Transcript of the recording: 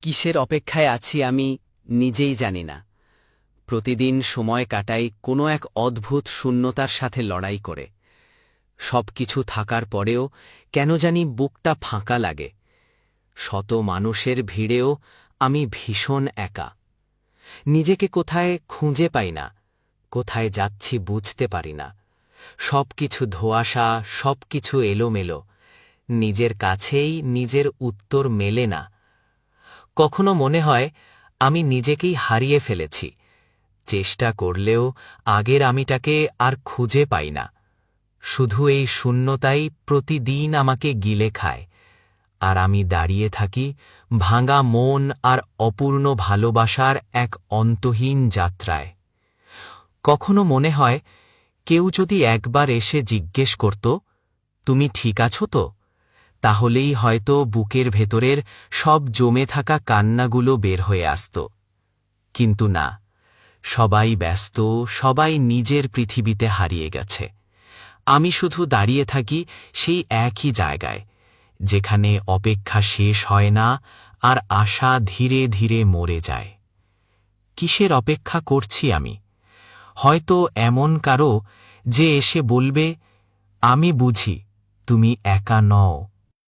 কিসের অপেক্ষায় আছি আমি নিজেই জানি না। প্রতিদিন সময় কাটাই কোনো এক অদ্ভুত শূন্যতার সাথে লড়াই করে। সবকিছু থাকার পরেও কেন জানি বুকটা ফাঁকা লাগে। শত মানুষের ভিড়েও আমি ভীষণ একা। নিজেকে কোথায় খুঁজে পাই না, কোথায় যাচ্ছি বুঝতে পারি না। সবকিছু ধোঁয়াশা, সবকিছু এলোমেলো। নিজের কাছেই নিজের উত্তর মেলে না। কখনো মনে হয় আমি নিজেকেই হারিয়ে ফেলেছি। চেষ্টা করলেও আগের আমিটাকে আর খুঁজে পাই না। শুধু এই শূন্যতাই প্রতিদিন আমাকে গিলে খায়, আর আমি দাঁড়িয়ে থাকি ভাঙা মন আর অপূর্ণ ভালোবাসার এক অন্তহীন যাত্রায়। কখনো মনে হয় কেউ যদি একবার এসে জিজ্ঞেস করত, তুমি ঠিক আছো তো, তাহলেই হয়তো বুকের ভেতরের সব জমে থাকা কান্নাগুলো বের হয়ে আসত। কিন্তু না, সবাই ব্যস্ত, সবাই নিজের পৃথিবীতে হারিয়ে গেছে। আমি শুধু দাঁড়িয়ে থাকি সেই একই জায়গায়, যেখানে অপেক্ষা শেষ হয় না আর আশা ধীরে ধীরে মরে যায়। কিসের অপেক্ষা করছি আমি? হয়তো এমন কারো যে এসে বলবে, আমি বুঝি তুমি একা নও।